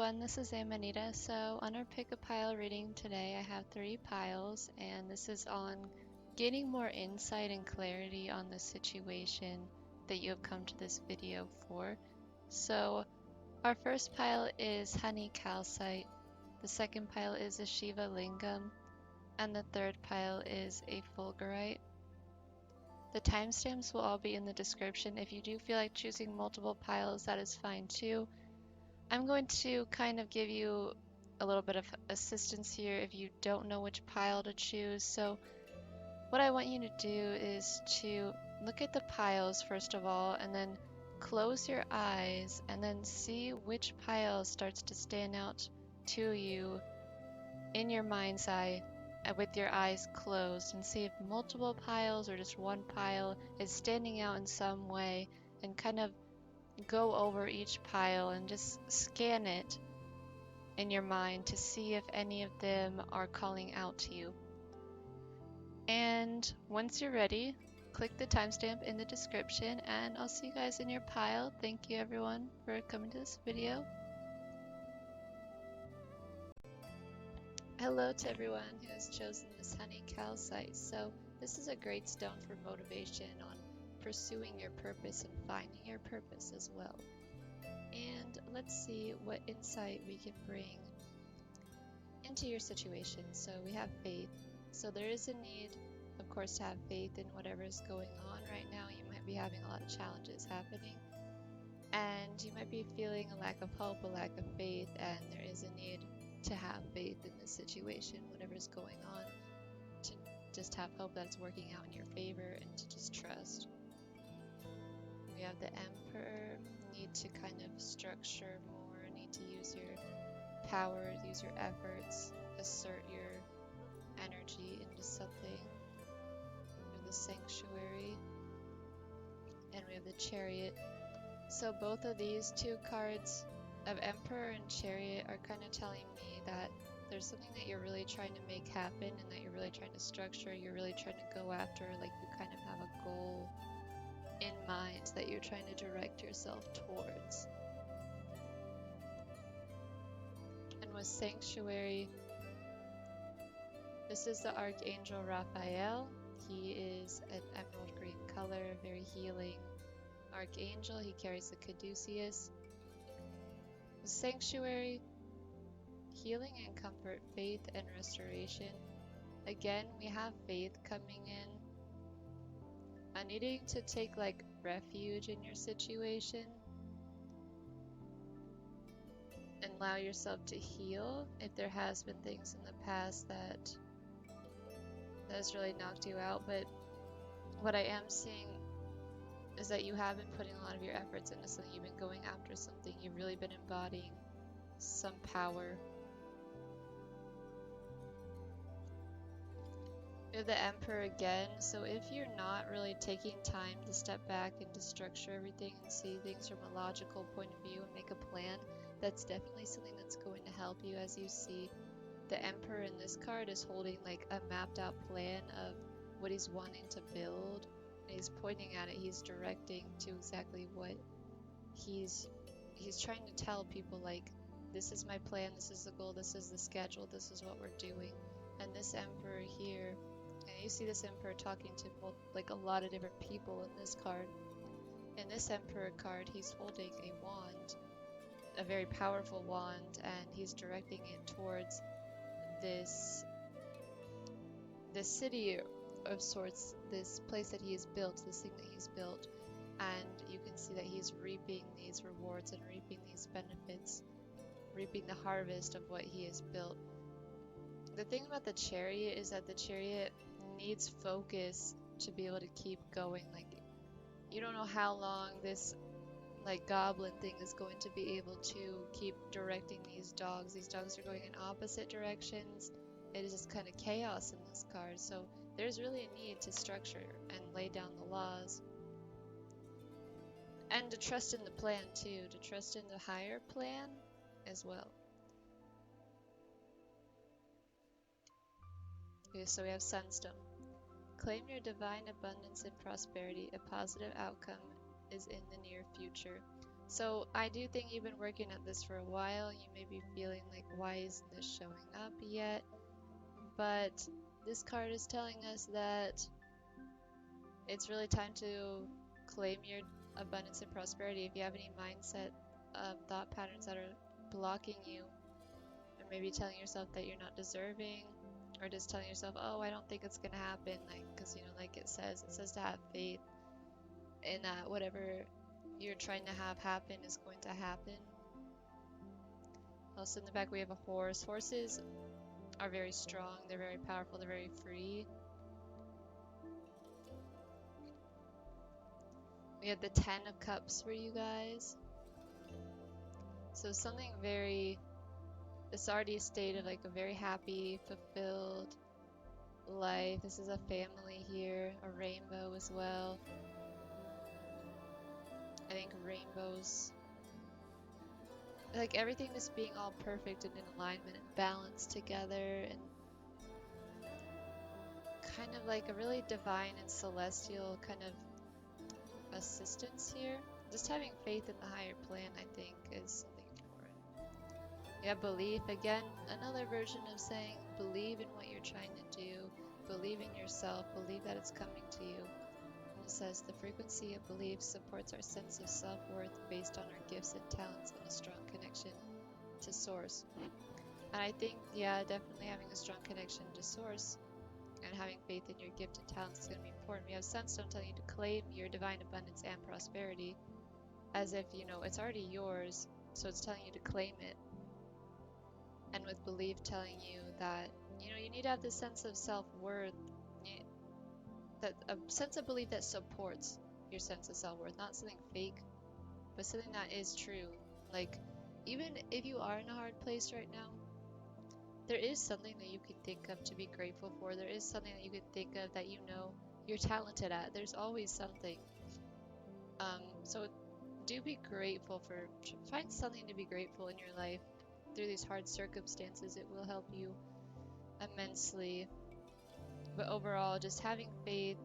everyone, this is Amanita. So on our pick a pile reading today, I have 3 piles, and this is on gaining more insight and clarity on the situation that you have come to this video for. So our first pile is Honey Calcite, the second pile is a Shiva Lingam, and the third pile is a Fulgurite. The timestamps will all be in the description. If you do feel like choosing multiple piles, that is fine too. I'm going to kind of give you a little bit of assistance here if you don't know which pile to choose. So what I want you to do is to look at the piles first of all, and then close your eyes and then see which pile starts to stand out to you in your mind's eye with your eyes closed, and see if multiple piles or just one pile is standing out in some way, and kind of go over each pile and just scan it in your mind to see if any of them are calling out to you. And once you're ready, click the timestamp in the description, and I'll see you guys in your pile. Thank you everyone for coming to this video. Hello to everyone who has chosen this Honey Calcite. So this is a great stone for motivation on pursuing your purpose and finding your purpose as well. And let's see what insight we can bring into your situation. So we have faith. So there is a need, of course, to have faith in whatever is going on right now. You might be having a lot of challenges happening, and you might be feeling a lack of hope, a lack of faith, and there is a need to have faith in this situation, whatever is going on, to just have hope that it's working out in your favor and to just trust. We have the Emperor, need to kind of structure more, need to use your power, use your efforts, assert your energy into something. We have the Sanctuary, and we have the Chariot. So both of these 2 cards of Emperor and Chariot are kind of telling me that there's something that you're really trying to make happen, and that you're really trying to structure, you're really trying to go after, like you kind of have a goal in mind that you're trying to direct yourself towards. And with Sanctuary, this is the Archangel Raphael. He is an emerald green color, very healing Archangel. He carries the Caduceus. With Sanctuary, healing and comfort, faith and restoration. Again, we have faith coming in. Needing to take like refuge in your situation and allow yourself to heal if there has been things in the past that has really knocked you out. But what I am seeing is that you have been putting a lot of your efforts into something. You've been going after something. You've really been embodying some power. We have the Emperor again. So if you're not really taking time to step back and to structure everything and see things from a logical point of view and make a plan, that's definitely something that's going to help you. As you see, the Emperor in this card is holding like a mapped out plan of what he's wanting to build. And he's pointing at it, he's directing to exactly what he's trying to tell people, like, this is my plan, this is the goal, this is the schedule, this is what we're doing. And this Emperor here, and you see this Emperor talking to like a lot of different people in this card. In this Emperor card, he's holding a wand, a very powerful wand, and he's directing it towards this city of sorts, this place that he has built, this thing that he's built. And you can see that he's reaping these rewards and reaping these benefits, reaping the harvest of what he has built. The thing about the Chariot is that the Chariot needs focus to be able to keep going. Like, you don't know how long this like goblin thing is going to be able to keep directing these dogs. These dogs are going in opposite directions. It is just kind of chaos in this card. So there's really a need to structure and lay down the laws. And to trust in the plan too, to trust in the higher plan as well. Okay, so we have Sunstone. Claim your divine abundance and prosperity. A positive outcome is in the near future. So I do think you've been working at this for a while. You may be feeling like, why isn't this showing up yet? But this card is telling us that it's really time to claim your abundance and prosperity. If you have any mindset thought patterns that are blocking you, or maybe telling yourself that you're not deserving, or just telling yourself, oh, I don't think it's gonna happen, like, because, you know, like it says to have faith in that whatever you're trying to have happen is going to happen. Also in the back we have a horse. Horses are very strong, they're very powerful, they're very free. We have the 10 of Cups for you guys. So something very, it's already a state of like a very happy, fulfilled life. This is a family here, a rainbow as well. I think rainbows, like everything just being all perfect and in alignment and balanced together, and kind of like a really divine and celestial kind of assistance here. Just having faith in the higher plan, I think, is something important. Yeah, belief. Again, another version of saying believe in what you're trying to do. Believe in yourself. Believe that it's coming to you. It says the frequency of belief supports our sense of self-worth based on our gifts and talents and a strong connection to source. And I think, yeah, definitely having a strong connection to source and having faith in your gift and talents is going to be important. We have Sunstone telling you to claim your divine abundance and prosperity, as if, you know, it's already yours, so it's telling you to claim it. And with belief telling you that, you know, you need to have this sense of self-worth, that a sense of belief that supports your sense of self-worth, not something fake, but something that is true. Like, even if you are in a hard place right now, there is something that you can think of to be grateful for. There is something that you can think of that you know you're talented at. There's always something. So do be grateful for, find something to be grateful in your life. Through these hard circumstances, it will help you immensely. But overall, just having faith,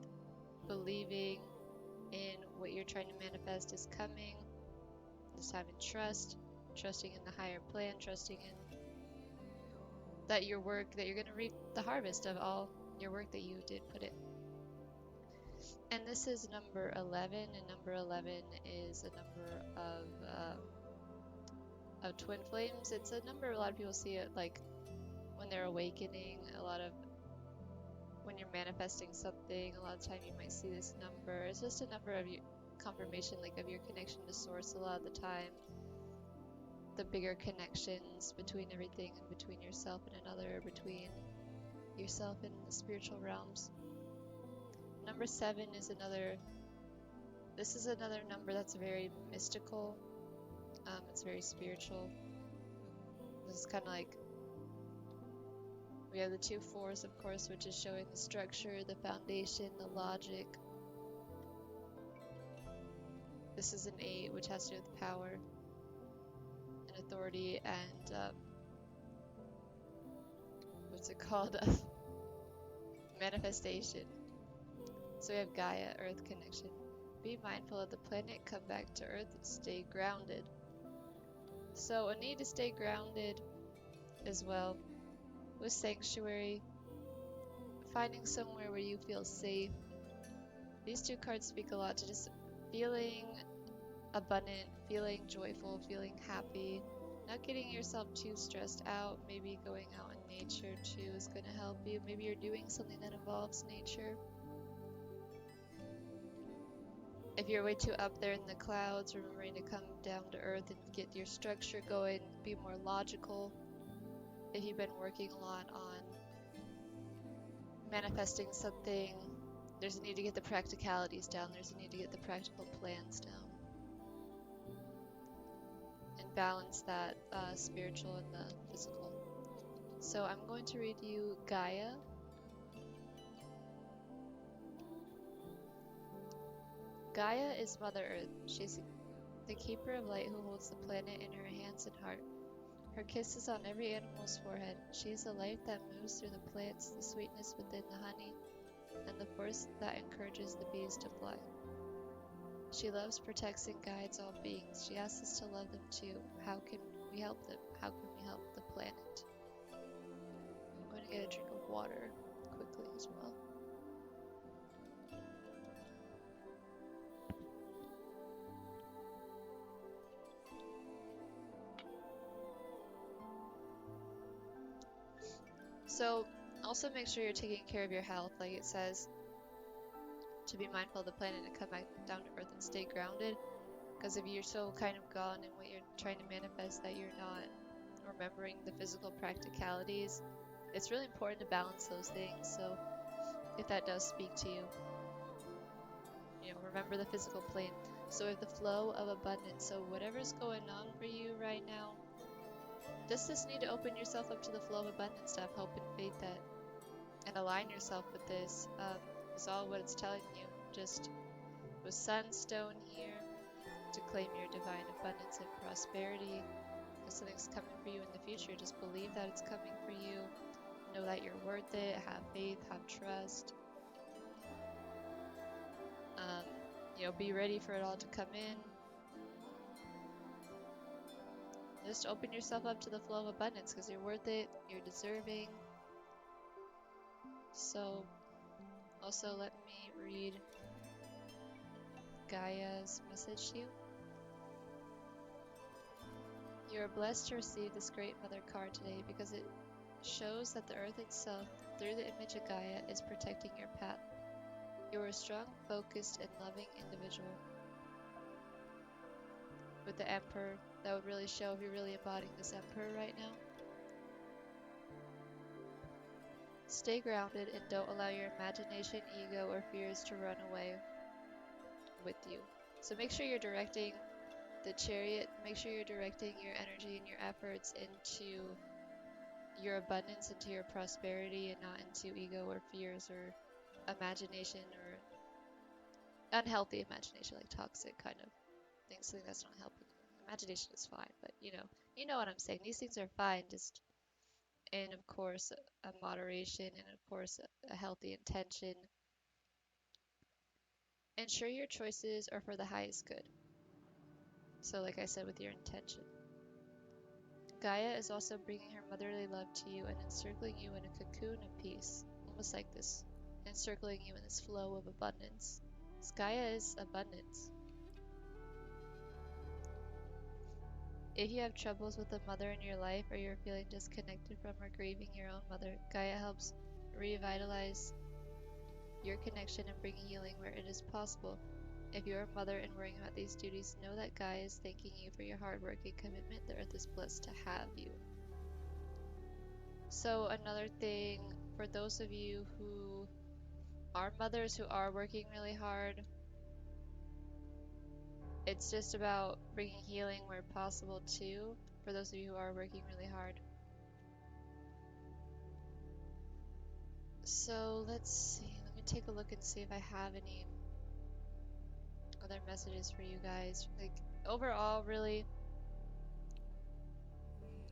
believing in what you're trying to manifest is coming, just having trust, trusting in the higher plan, trusting in that your work, that you're going to reap the harvest of all your work that you did put in. And this is number 11, and number 11 is a number of twin flames. It's a number, a lot of people see it like when they're awakening, a lot of when you're manifesting something, a lot of time you might see this number. It's just a number of your confirmation, like of your connection to source a lot of the time. The bigger connections between everything and between yourself and another, between yourself and the spiritual realms. Number 7 is another, this is another number that's very mystical. It's very spiritual. This is kind of like, we have the 2 4s, of course, which is showing the structure, the foundation, the logic. This is an 8, which has to do with power and authority and what's it called? Manifestation. So we have Gaia, Earth connection. Be mindful of the planet, come back to Earth, and stay grounded. So a need to stay grounded as well. With sanctuary, finding somewhere where you feel safe. These 2 cards speak a lot to just feeling abundant, feeling joyful, feeling happy, not getting yourself too stressed out. Maybe going out in nature too is going to help you. Maybe you're doing something that involves nature. If you're way too up there in the clouds, remembering to come down to earth and get your structure going, be more logical. If you've been working a lot on manifesting something, there's a need to get the practicalities down, there's a need to get the practical plans down. And balance that spiritual and the physical. So I'm going to read you Gaia. Gaia is Mother Earth. She's the keeper of light who holds the planet in her hands and heart. Her kiss is on every animal's forehead. She is the life that moves through the plants, the sweetness within the honey, and the force that encourages the bees to fly. She loves, protects, and guides all beings. She asks us to love them too. How can we help them? How can we help the planet? I'm going to get a drink of water quickly as well. So, also make sure you're taking care of your health. Like it says, to be mindful of the planet and come back down to earth and stay grounded. Because if you're so kind of gone in what you're trying to manifest that you're not remembering the physical practicalities, it's really important to balance those things. So if that does speak to you, remember the physical plane. So if the flow of abundance, so whatever's going on for you right now, just need to open yourself up to the flow of abundance, to have hope and faith that, and align yourself with this, is all what it's telling you. Just with sunstone here, to claim your divine abundance and prosperity, because something's coming for you in the future. Just believe that it's coming for you. Know that you're worth it. Have faith, have trust. Be ready for it all to come in. Just open yourself up to the flow of abundance, because you're worth it, you're deserving. So, also let me read Gaia's message to you. You are blessed to receive this great Mother card today, because it shows that the earth itself, through the image of Gaia, is protecting your path. You are a strong, focused, and loving individual. With the Emperor, that would really show if you're really embodying this Emperor right now. Stay grounded and don't allow your imagination, ego, or fears to run away with you. So make sure you're directing the Chariot, make sure you're directing your energy and your efforts into your abundance, into your prosperity, and not into ego or fears or imagination or unhealthy imagination, like toxic kind of things, something that's not helping you. Imagination is fine, but you know what I'm saying. These things are fine, just in, of course, a moderation, and of course a healthy intention. Ensure your choices are for the highest good. So like I said, with your intention. Gaia is also bringing her motherly love to you and encircling you in a cocoon of peace, almost like this, encircling you in this flow of abundance. Gaia is abundance. If you have troubles with a mother in your life, or you're feeling disconnected from or grieving your own mother, Gaia helps revitalize your connection and bring healing where it is possible. If you're a mother and worrying about these duties, know that Gaia is thanking you for your hard work and commitment. The earth is blessed to have you. So another thing, for those of you who are mothers who are working really hard, it's just about bringing healing where possible too, for those of you who are working really hard. So let's see, let me take a look and see if I have any other messages for you guys. Like, overall, really,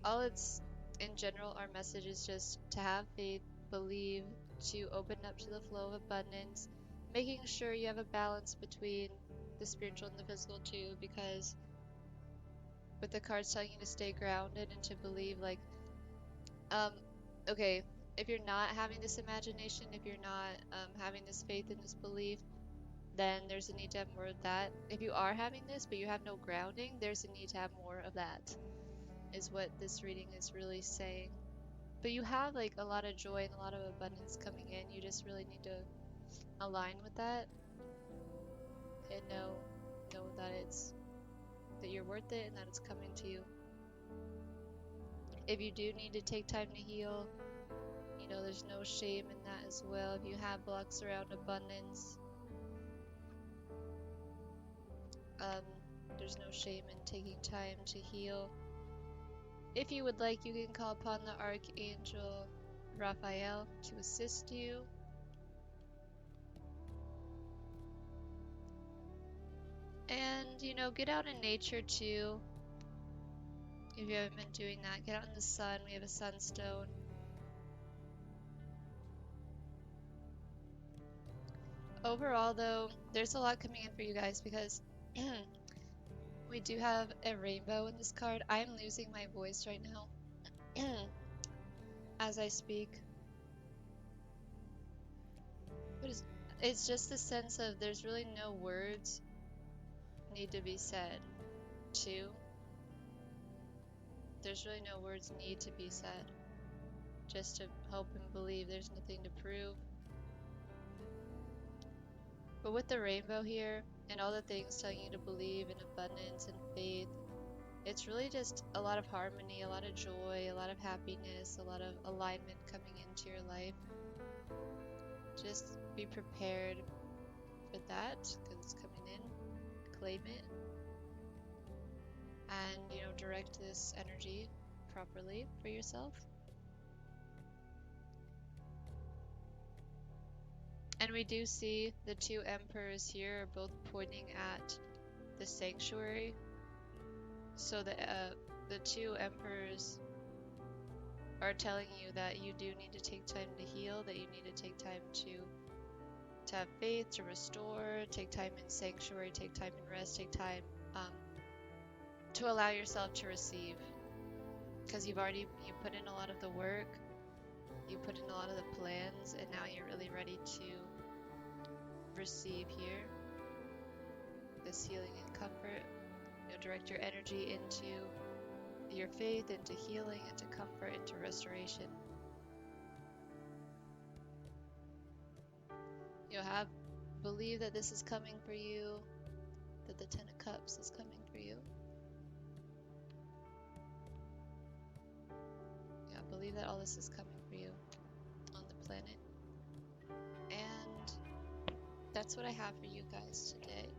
all it's, in general, our message is just to have faith, believe, to open up to the flow of abundance, making sure you have a balance between the spiritual and the physical too, because with the cards telling you to stay grounded and to believe, like, okay, if you're not having this imagination, if you're not having this faith and this belief, then there's a need to have more of that. If you are having this, but you have no grounding, there's a need to have more of that, is what this reading is really saying. But you have, like, a lot of joy and a lot of abundance coming in. You just really need to align with that and know that you're worth it and that it's coming to you. If you do need to take time to heal, there's no shame in that as well. If you have blocks around abundance, there's no shame in taking time to heal. If you would like, you can call upon the Archangel Raphael to assist you. And, get out in nature too. If you haven't been doing that, get out in the sun. We have a sunstone. Overall, though, there's a lot coming in for you guys because we do have a rainbow in this card. I'm losing my voice right now as I speak. But it's just the sense of there's really no words need to be said. Two, there's really no words need to be said. Just to hope and believe, there's nothing to prove. But with the rainbow here, and all the things telling you to believe in abundance and faith, it's really just a lot of harmony, a lot of joy, a lot of happiness, a lot of alignment coming into your life. Just be prepared for that, because it's coming in. Claim it. And, you know, direct this energy properly for yourself. And we do see the two emperors here are both pointing at the sanctuary. So the two emperors are telling you that you do need to take time to heal, that you need to take time to have faith, to restore, take time in sanctuary, take time in rest, take time to allow yourself to receive. Because you put in a lot of the work, you put in a lot of the plans, and now you're really ready to receive here this healing and comfort. You'll direct your energy into your faith, into healing, into comfort, into restoration. You'll believe that this is coming for you, that the Ten of Cups is coming for you. Yeah, believe that all this is coming for you on the planet. And that's what I have for you guys today.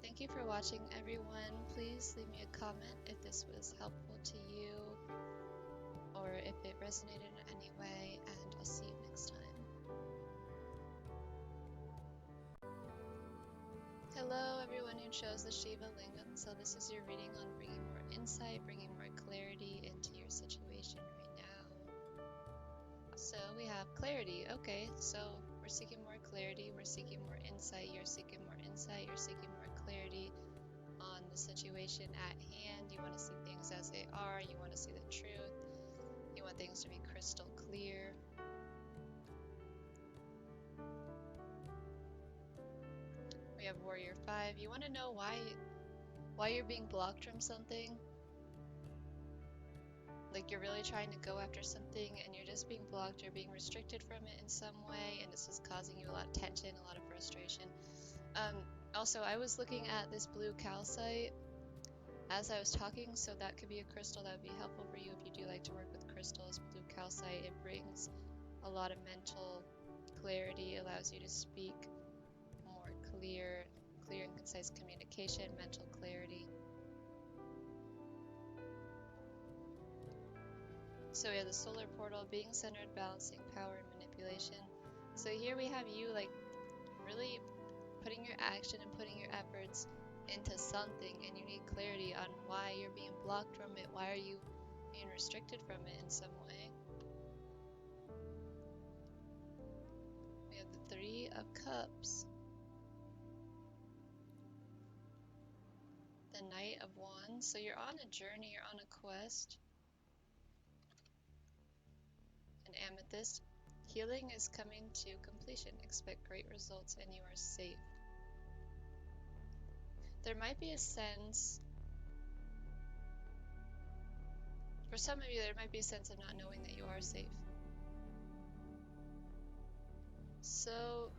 Thank you for watching, everyone. Please leave me a comment if this was helpful to you or if it resonated in any way, and I'll see you next time. Hello, everyone who chose the Shiva Lingam. So this is your reading on bringing more insight, bringing more clarity into your situation right now. So we have clarity. Okay, so we're seeking more clarity, we're seeking more insight, you're seeking more insight, you're seeking more clarity on the situation at hand. You want to see things as they are, you want to see the truth, you want things to be crystal clear. We have Warrior 5. You want to know why you're being blocked from something. Like you're really trying to go after something and you're just being blocked or being restricted from it in some way, and this is causing you a lot of tension, a lot of frustration. Also, I was looking at this blue calcite as I was talking, so that could be a crystal that would be helpful for you if you do like to work with crystals. Blue calcite, it brings a lot of mental clarity, allows you to speak more clear and concise communication, mental clarity. So we have the solar portal, being centered, balancing power and manipulation. So here we have you like really putting your action and putting your efforts into something, and you need clarity on why you're being blocked from it, why are you being restricted from it in some way. We have the Three of Cups, the Knight of Wands. So you're on a journey, you're on a quest. An Amethyst, healing is coming to completion. Expect great results and you are safe. There might be a sense, for some of you, there might be a sense of not knowing that you are safe. So,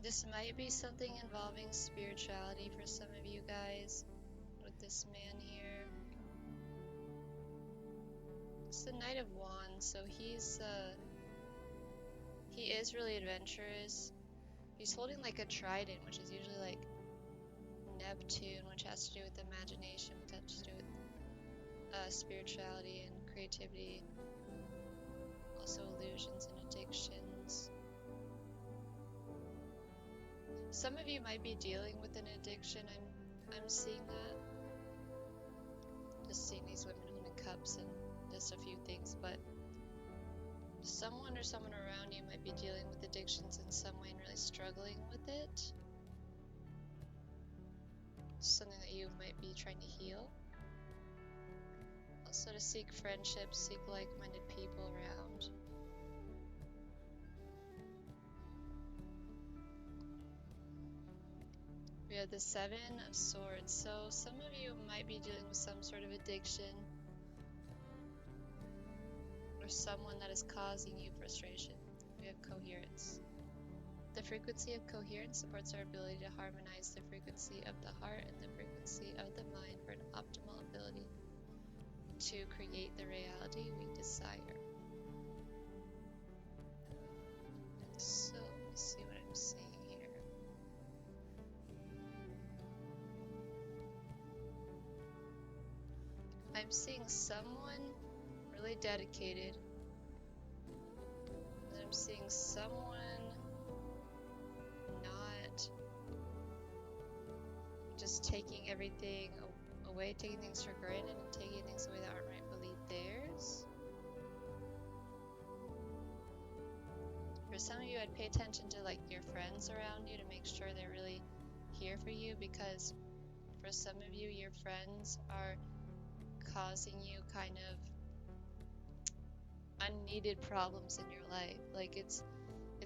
this might be something involving spirituality for some of you guys with this man here. It's the Knight of Wands, so he is really adventurous. He's holding like a trident, which is usually like Neptune, which has to do with imagination, which has to do with spirituality and creativity, also illusions and addictions. Some of you might be dealing with an addiction. I'm seeing that. Just seeing these women Cups and just a few things, but someone or someone around you might be dealing with addictions in some way and really struggling with it. Something that you might be trying to heal. Also to seek friendships, seek like-minded people around. We have the Seven of Swords. So some of you might be dealing with some sort of addiction or someone that is causing you frustration. We have coherence. The frequency of coherence supports our ability to harmonize the frequency of the heart and the frequency of the mind for an optimal ability to create the reality we desire. So let me see what I'm seeing here. I'm seeing someone really dedicated. And I'm seeing someone not just taking everything away, taking things for granted and taking things away that aren't rightfully theirs. For some of you, I'd pay attention to like your friends around you to make sure they're really here for you, because for some of you, your friends are causing you kind of unneeded problems in your life. Like it's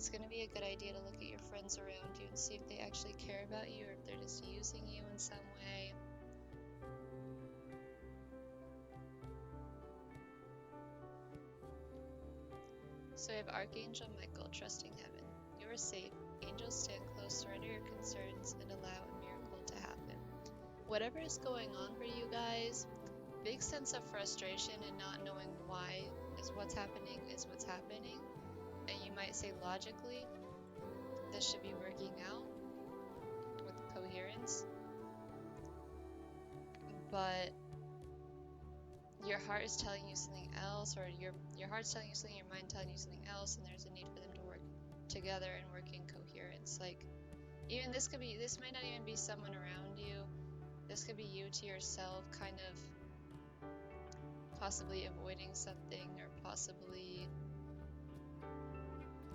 going to be a good idea to look at your friends around you and see if they actually care about you or if they're just using you in some way. So we have Archangel Michael, trusting heaven. You are safe. Angels stand close, surrender your concerns, and allow a miracle to happen. Whatever is going on for you guys, big sense of frustration and not knowing why is what's happening. And you might say logically, this should be working out with coherence. But your heart is telling you something else, or your heart's telling you something, your mind telling you something else, and there's a need for them to work together and work in coherence. Like, even this might not even be someone around you. This could be you to yourself, kind of possibly avoiding something, or possibly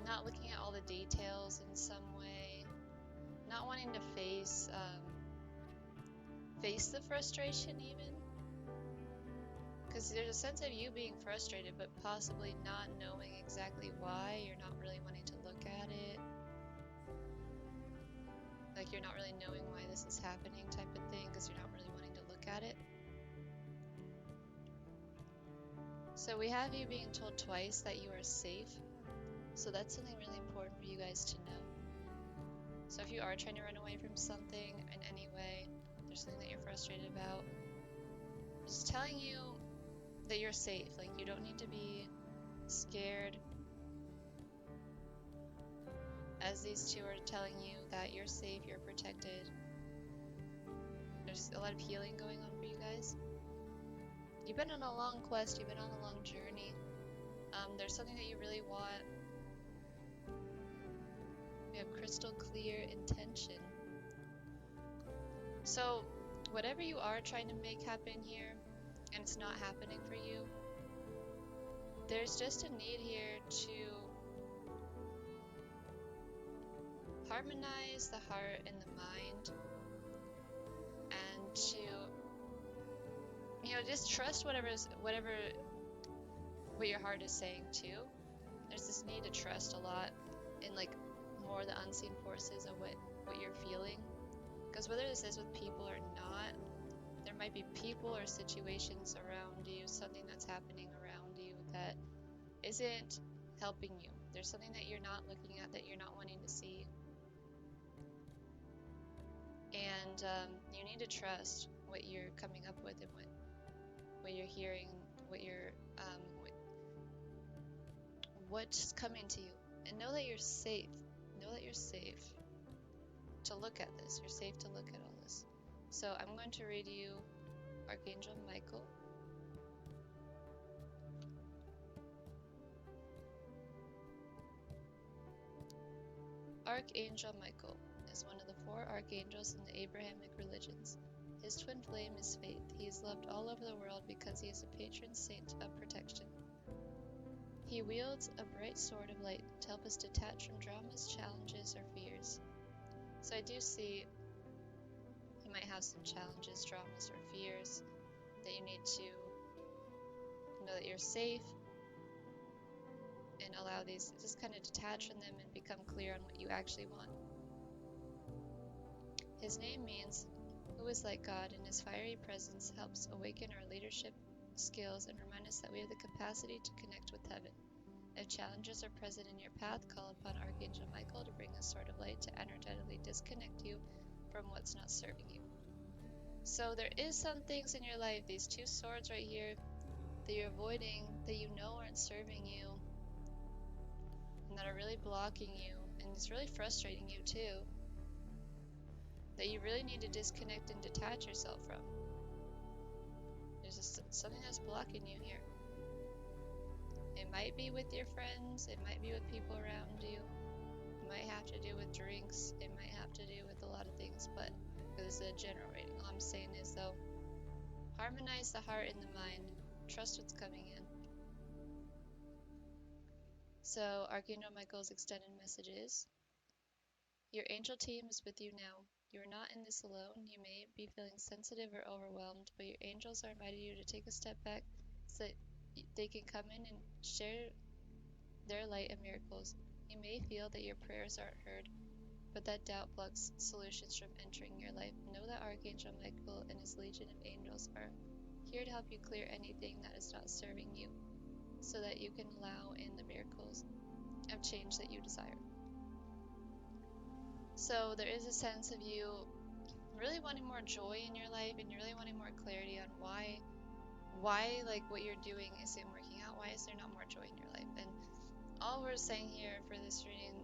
not looking at all the details in some way, not wanting to face the frustration even. Because there's a sense of you being frustrated, but possibly not knowing exactly why. You're not really wanting to look at it. Like you're not really knowing why this is happening type of thing, because you're not really wanting to look at it. So we have you being told twice that you are safe. So that's something really important for you guys to know. So if you are trying to run away from something in any way, there's something that you're frustrated about, just telling you that you're safe. Like, you don't need to be scared, as these two are telling you that you're safe, you're protected. There's a lot of healing going on for you guys. You've been on a long quest, you've been on a long journey. There's something that you really want. We have crystal clear intention. So whatever you are trying to make happen here, and it's not happening for you, there's just a need here to harmonize the heart and the mind, and to, just trust what your heart is saying too. There's this need to trust a lot in like more the unseen forces of what you're feeling, because whether this is with people or not, there might be people or situations around you, something that's happening around you that isn't helping you. There's something that you're not looking at, that you're not wanting to see. And you need to trust what you're coming up with and what you're hearing, what's coming to you. And know that you're safe. Know that you're safe to look at this. You're safe to look at all this. So I'm going to read you Archangel Michael. Archangel Michael is one of the 4 archangels in the Abrahamic religions. His twin flame is faith. He is loved all over the world because he is a patron saint of protection. He wields a bright sword of light to help us detach from dramas, challenges, or fears. So I do see you might have some challenges, dramas, or fears that you need to know that you're safe and allow these, just kind of detach from them and become clear on what you actually want. His name means who is like God, and his fiery presence helps awaken our leadership skills and remind us that we have the capacity to connect with heaven. If challenges are present in your path, call upon Archangel Michael to bring a sword of light to energetically disconnect you from what's not serving you. So there is some things in your life, these two swords right here, that you're avoiding, that you know aren't serving you, and that are really blocking you, and it's really frustrating you too, that you really need to disconnect and detach yourself from. There's just something that's blocking you here. It might be with your friends, it might be with people around you, it might have to do with drinks, it might have to do with a lot of things, but this is a general rating. All I'm saying is though, harmonize the heart and the mind, trust what's coming in. So Archangel Michael's extended message is, your angel team is with you now. You are not in this alone. You may be feeling sensitive or overwhelmed, but your angels are inviting you to take a step back so that they can come in and share their light and miracles. You may feel that your prayers aren't heard, but that doubt blocks solutions from entering your life. Know that Archangel Michael and his legion of angels are here to help you clear anything that is not serving you, so that you can allow in the miracles of change that you desire. So there is a sense of you really wanting more joy in your life, and you're really wanting more clarity on why like what you're doing isn't working out. Why is there not more joy in your life? And all we're saying here for this reading,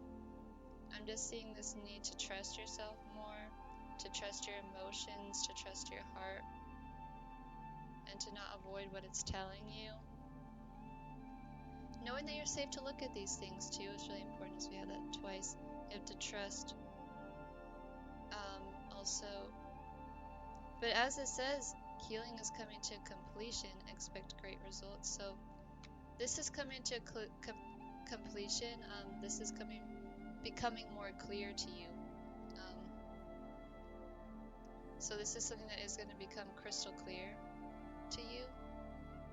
I'm just seeing this need to trust yourself more, to trust your emotions, to trust your heart, and to not avoid what it's telling you. Knowing that you're safe to look at these things too is really important, as we have that twice. You have to trust also. But as it says, healing is coming to completion. Expect great results. So this is coming to completion. This is becoming more clear to you. So this is something that is going to become crystal clear to you.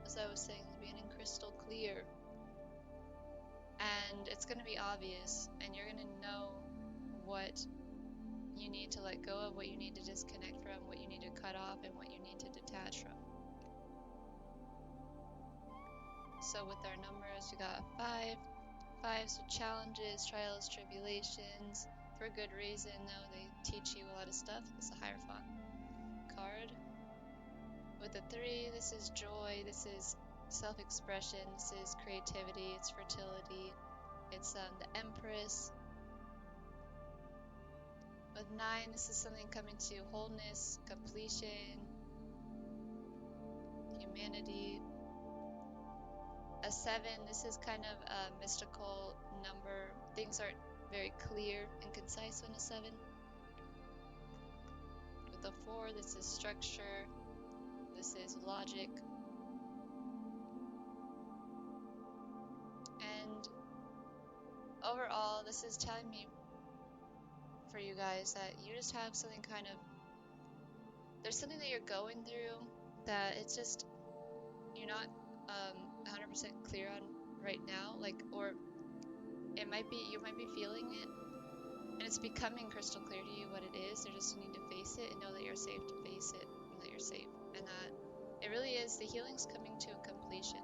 As I was saying in the beginning, crystal clear. And it's going to be obvious, and you're going to know what you need to let go of, what you need to disconnect from, what you need to cut off, and what you need to detach from. So with our numbers, we got 5. 5s are challenges, trials, tribulations. For good reason, though, they teach you a lot of stuff. It's a Hierophant card. With the 3, this is joy, this is self-expression, this is creativity, it's fertility, it's the Empress. With 9, this is something coming to wholeness, completion, humanity. A 7, this is kind of a mystical number. Things aren't very clear and concise on a 7. With a 4, this is structure, this is logic. And overall, this is telling me for you guys that you just have something kind of, there's something that you're going through that it's just, you're not 100% clear on right now, like, or it might be, you might be feeling it, and it's becoming crystal clear to you what it is. You just need to face it and know that you're safe to face it, and that you're safe, and that it really is, the healing's coming to a completion.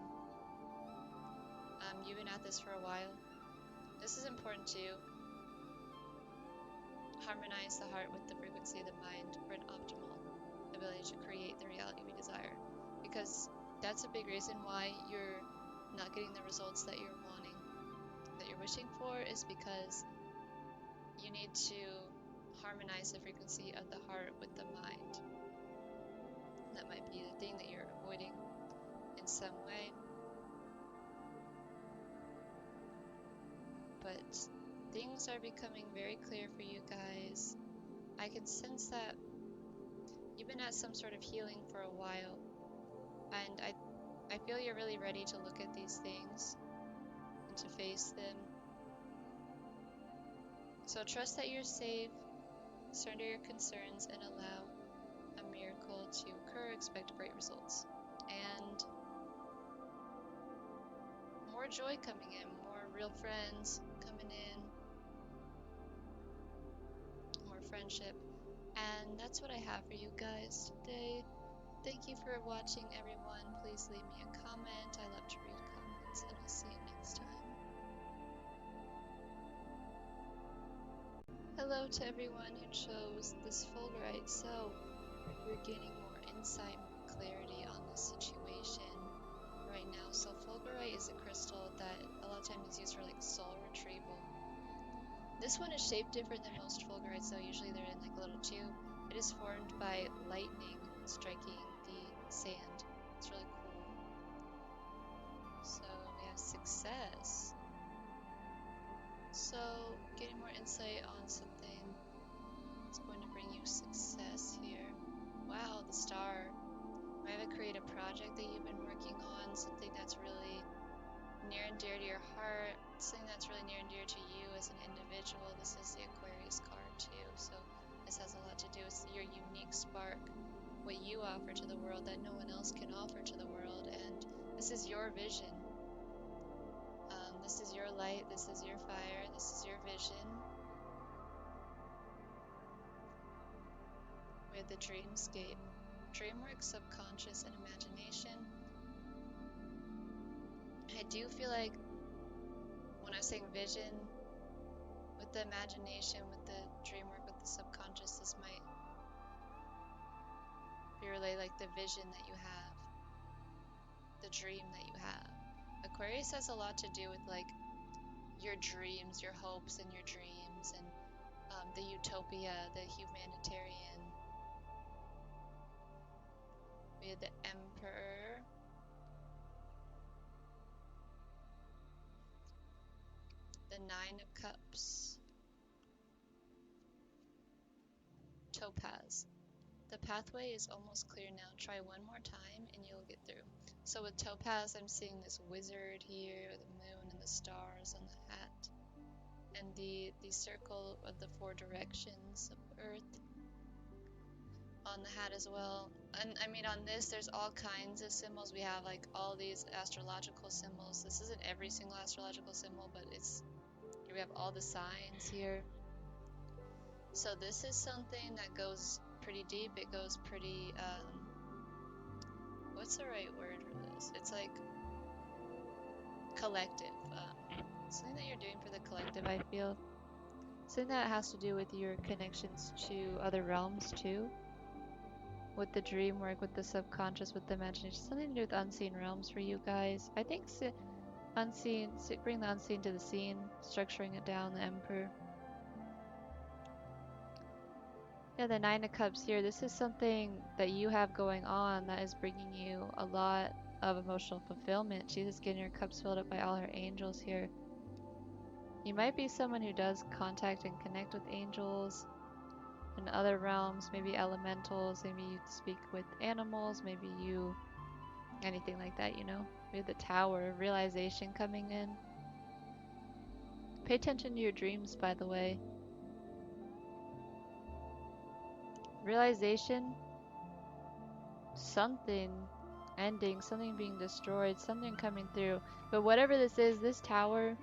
You've been at this for a while. This is important too. Harmonize the heart with the frequency of the mind for an optimal ability to create the reality we desire. Because that's a big reason why you're not getting the results that you're wanting, that you're wishing for, is because you need to harmonize the frequency of the heart with the mind. That might be the thing that you're avoiding in some way. But things are becoming very clear for you guys. I can sense that you've been at some sort of healing for a while, and I feel you're really ready to look at these things and to face them. So trust that you're safe, surrender your concerns, and allow a miracle to occur. Expect great results. And more joy coming in, more real friends coming in, more friendship. And that's what I have for you guys today. Thank you for watching, everyone. Please leave me a comment. I love to read comments, and I'll see you next time. Hello to everyone who chose this Fulgurite. So, we're gaining more insight, more clarity on this situation right now. So, Fulgurite is a crystal that a lot of times is used for like soul retrieval. This one is shaped different than most Fulgurites, so usually they're in like a little tube. It is formed by lightning striking the sand. It's really cool. So we have success. So getting more insight on something that's going to bring you success here. Wow, the star. Might have created a project that you've been working on, something that's really near and dear to your heart, something that's really near and dear to you as an individual. This is the Aquarius card too, so this has a lot to do with your unique spark, what you offer to the world that no one else can offer to the world, and this is your vision. This is your light, this is your fire, this is your vision. We have the dreamscape, dreamwork, subconscious, and imagination. I do feel like when I'm saying vision, with the imagination, with the dream work, with the subconscious, this might be really like the vision that you have, the dream that you have. Aquarius has a lot to do with like your dreams, your hopes and your dreams, and the utopia, the humanitarian. We have the Emperor. The Nine of Cups. Topaz. The pathway is almost clear now. Try one more time and you'll get through. So with Topaz, I'm seeing this wizard here, the moon and the stars on the hat. And the circle of the 4 directions of Earth on the hat as well. And I mean, on this, there's all kinds of symbols. We have like all these astrological symbols. This isn't every single astrological symbol, but we have all the signs here. So this is something that goes pretty deep. It goes pretty, what's the right word for this? It's like collective. Something that you're doing for the collective, I feel. Something that has to do with your connections to other realms too. With the dream work, with the subconscious, with the imagination. Something to do with unseen realms for you guys. I think unseen, bring the unseen to the scene, structuring it down, the Emperor. Yeah, the Nine of Cups here. This is something that you have going on that is bringing you a lot of emotional fulfillment. She's just getting her cups filled up by all her angels here. You might be someone who does contact and connect with angels in other realms, maybe elementals, maybe you speak with animals, maybe you... anything like that, you know? We have the Tower, realization coming in. Pay attention to your dreams, by the way. Realization, something ending, something being destroyed, something coming through. But whatever this is, this Tower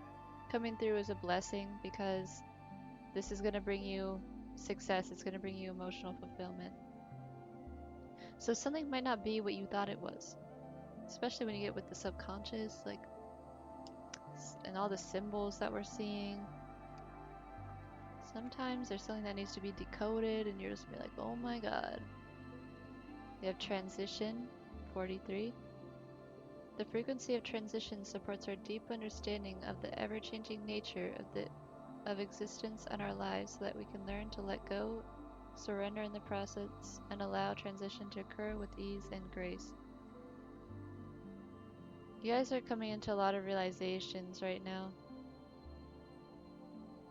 coming through is a blessing because this is going to bring you success. It's going to bring you emotional fulfillment. So something might not be what you thought it was, especially when you get with the subconscious, like, and all the symbols that we're seeing. Sometimes there's something that needs to be decoded and you're just gonna be like, oh my god. We have transition, 43. The frequency of transition supports our deep understanding of the ever-changing nature of existence and our lives so that we can learn to let go, surrender in the process, and allow transition to occur with ease and grace. You guys are coming into a lot of realizations right now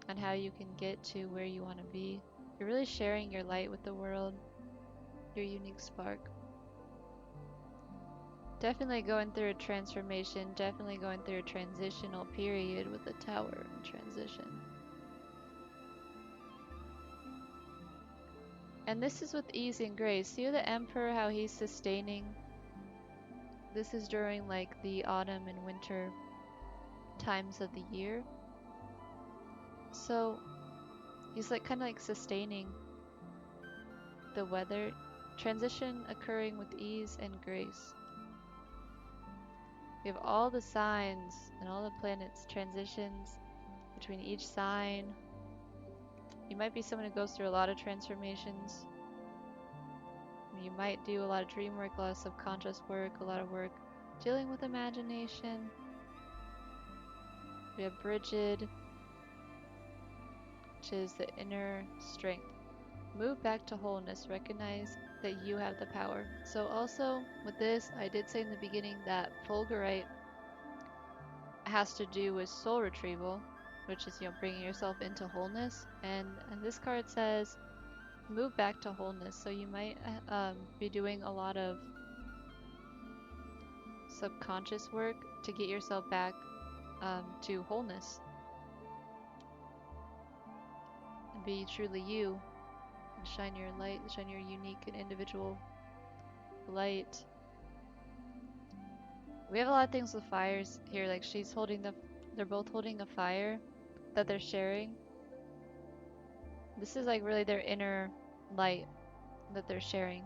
on how you can get to where you want to be. You're really sharing your light with the world. your unique spark. Definitely going through a transformation, definitely going through a transitional period with the tower and transition. And this is with ease and grace. See the Emperor, how he's sustaining? This is during like the autumn and winter times of the year. So he's like kind of like sustaining the weather. Transition occurring with ease and grace. We have all the signs and all the planets transitions between each sign. You might be someone who goes through a lot of transformations. You might do a lot of dream work, a lot of subconscious work, a lot of work dealing with imagination. We have Brigid, which is the inner strength. Move back to wholeness. Recognize that you have the power. So also with this, I did say in the beginning that Fulgurite has to do with soul retrieval, which is, bringing yourself into wholeness. And this card says move back to wholeness. So you might be doing a lot of subconscious work to get yourself back to wholeness. And be truly you. And shine your light, shine your unique and individual light. We have a lot of things with fires here, like she's holding they're both holding a fire that they're sharing. This is like really their inner light that they're sharing.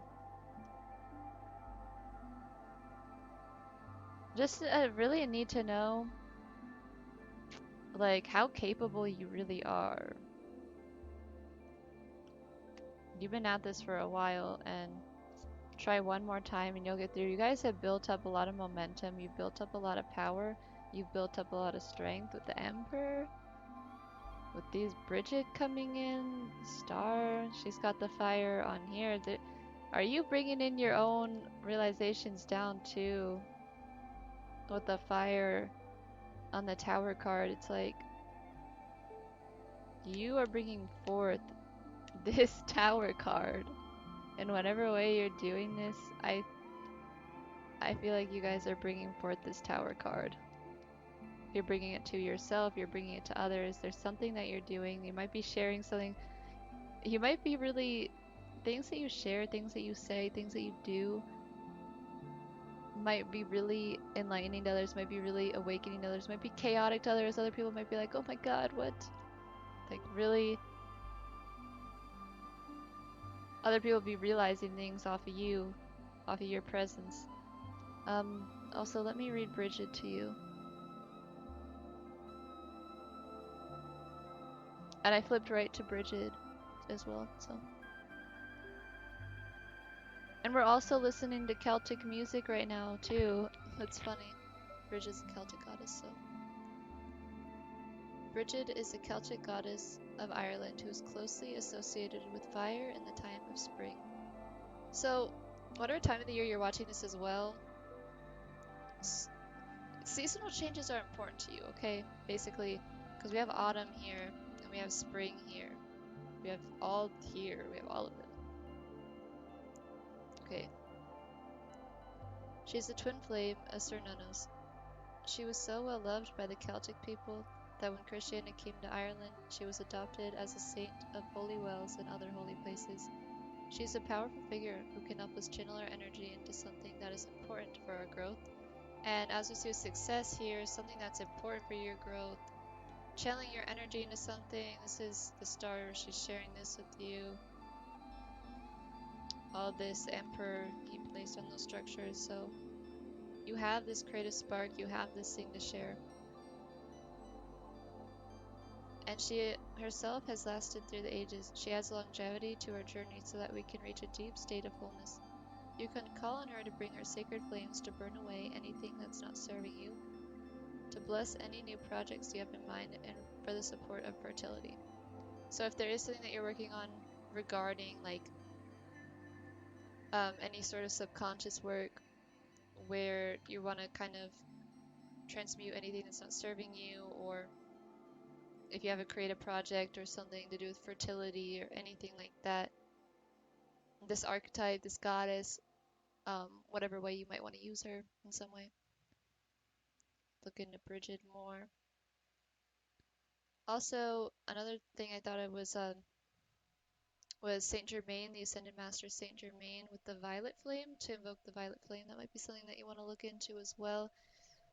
Just really a need to know like how capable you really are. You've been at this for a while, and try one more time and you'll get through. You guys have built up a lot of momentum. You've built up a lot of power. You've built up a lot of strength with the Emperor. With these Bridget coming in, Star, she's got the fire on here. Are you bringing in your own realizations down too? With the fire on the Tower card, it's like you are bringing forth this Tower card. In whatever way you're doing this, I feel like you guys are bringing forth this Tower card. You're bringing it to yourself, you're bringing it to others. There's something that you're doing. You might be sharing something. You might be really, things that you share, things that you say, things that you do might be really enlightening to others, might be really awakening to others, might be chaotic to others. Other people might be like, oh my god, what? Like really, other people be realizing things off of you, off of your presence. Also, let me read Bridget to you. And I flipped right to Bridget as well, so. And we're also listening to Celtic music right now, too. That's funny. Bridget's a Celtic goddess, so. Bridget is a Celtic goddess of Ireland who is closely associated with fire in the time of spring. So, whatever time of the year you're watching this as well, seasonal changes are important to you, okay? Basically, because we have autumn here, and we have spring here. We have all here, we have all of it. Okay. She's the twin flame of Cernunnos. She was so well loved by the Celtic people that when Christianity came to Ireland, she was adopted as a saint of holy wells and other holy places. She is a powerful figure who can help us channel our energy into something that is important for our growth. And as we see with success here, something that's important for your growth, channeling your energy into something. This is the star, she's sharing this with you. All this Emperor he placed on those structures, so you have this creative spark, you have this thing to share. And she herself has lasted through the ages. She adds longevity to her journey so that we can reach a deep state of wholeness. You can call on her to bring her sacred flames to burn away anything that's not serving you, to bless any new projects you have in mind, and for the support of fertility. So if there is something that you're working on regarding like any sort of subconscious work where you want to kind of transmute anything that's not serving you, or if you have a creative project or something to do with fertility or anything like that, this archetype, this goddess, whatever way you might want to use her in some way. Look into Bridget more. Also, another thing I thought of was Saint Germain, the Ascended Master Saint Germain with the Violet Flame, to invoke the Violet Flame. That might be something that you want to look into as well.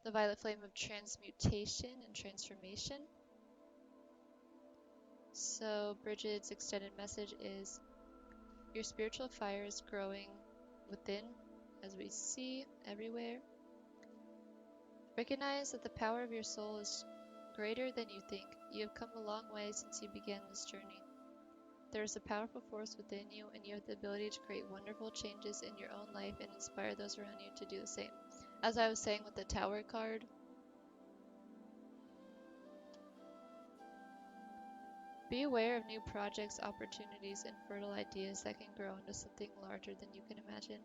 The Violet Flame of transmutation and transformation. So Bridget's extended message is, your spiritual fire is growing within, as we see everywhere. Recognize that the power of your soul is greater than you think. You have come a long way since you began this journey. There is a powerful force within you, and you have the ability to create wonderful changes in your own life and inspire those around you to do the same. As I was saying with the Tower card, be aware of new projects, opportunities, and fertile ideas that can grow into something larger than you can imagine.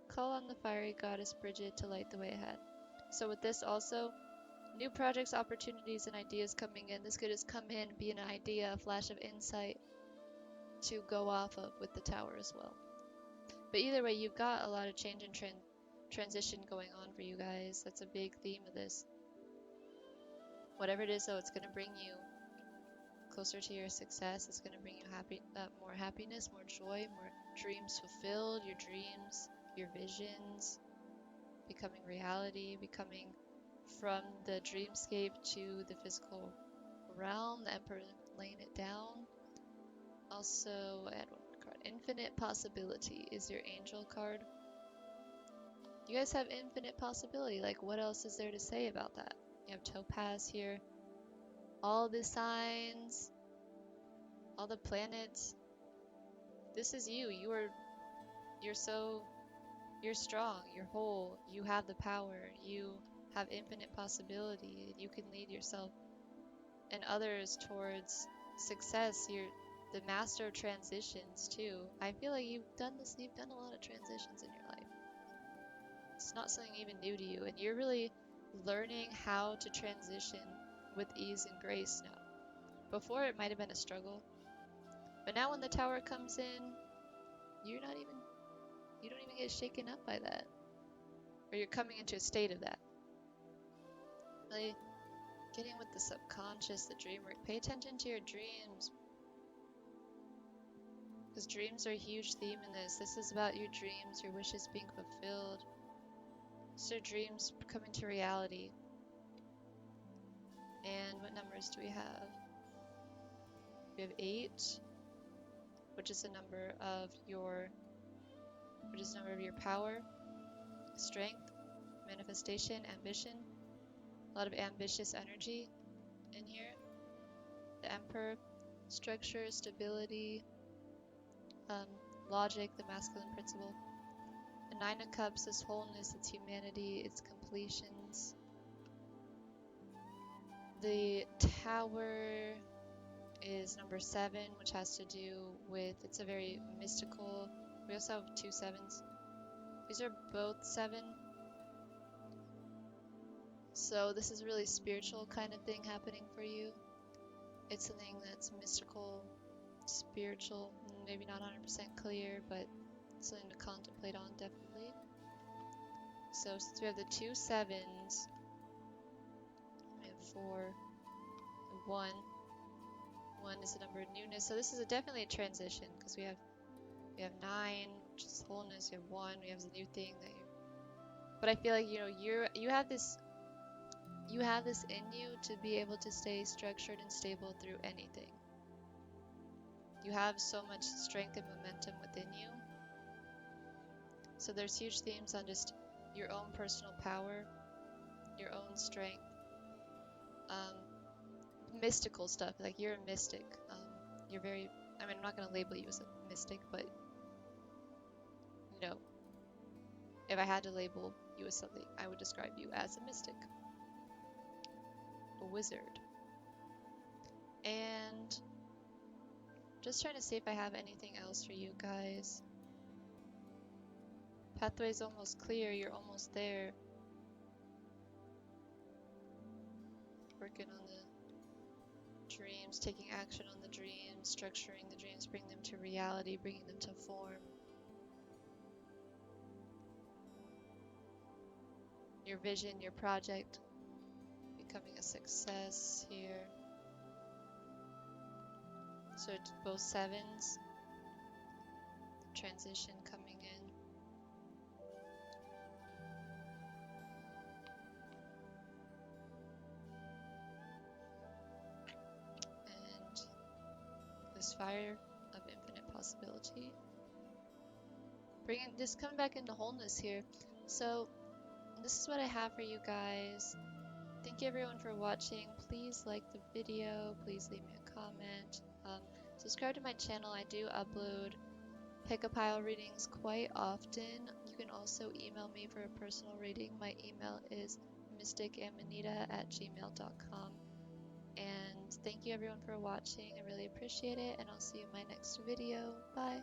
Call on the fiery goddess Bridget to light the way ahead. So with this also, new projects, opportunities, and ideas coming in. This could just come in, be an idea, a flash of insight to go off of with the Tower as well. But either way, you've got a lot of change and transition going on for you guys. That's a big theme of this. Whatever it is, though, it's going to bring you closer to your success. It's going to bring you more happiness, more joy, more dreams fulfilled, your dreams, your visions becoming reality, becoming from the dreamscape to the physical realm, the Emperor laying it down. Also, add one more card. Infinite Possibility is your angel card. You guys have infinite possibility. Like, what else is there to say about that? You have Topaz here. All the signs, all the planets. This is you. You're strong, you're whole, you have the power, you have infinite possibility, and you can lead yourself and others towards success. You're the master of transitions too. I feel like you've done a lot of transitions in your life. It's not something even new to you, and you're really learning how to transition with ease and grace now. Before it might have been a struggle, but now when the Tower comes in, you don't even get shaken up by that. Or you're coming into a state of that. Really getting with the subconscious, the dream work. Pay attention to your dreams. Because dreams are a huge theme in this. This is about your dreams, your wishes being fulfilled. So dreams coming to reality. And what numbers do we have? We have 8, which is the number of your power, strength, manifestation, ambition. A lot of ambitious energy in here. The Emperor, structure, stability, logic, the masculine principle. The 9 of Cups is wholeness, it's humanity, it's completions. The Tower is number 7, which has to do with, it's a very mystical. We also have 2 7s. These are both 7. So this is a really spiritual kind of thing happening for you. It's something that's mystical, spiritual, maybe not 100% clear, but something to contemplate on, definitely. So since we have the 2 7s, we have 4, and 1. 1 is the number of newness. So this is definitely a transition, because we have 9, which is wholeness. We have 1. We have the new thing that you. But I feel like you have this in you to be able to stay structured and stable through anything. You have so much strength and momentum within you. So there's huge themes on just your own personal power, your own strength, mystical stuff. Like, you're a mystic. You're very, I mean, I'm not going to label you as a mystic, but if I had to label you as something, I would describe you as a mystic, a wizard. And just trying to see if I have anything else for you guys. Pathway's almost clear, you're almost there. Working on the dreams, taking action on the dreams, structuring the dreams, bringing them to reality, bringing them to form. your vision, your project becoming a success here. So it's both sevens, transition coming in. And this fire of infinite possibility. Just coming back into wholeness here. So this is what I have for you guys. Thank you everyone for watching. Please like the video. Please leave me a comment. Subscribe to my channel. I do upload pick a pile readings quite often. You can also email me for a personal reading. My email is mysticamanita@gmail.com. And thank you everyone for watching. I really appreciate it, and I'll see you in my next video. Bye.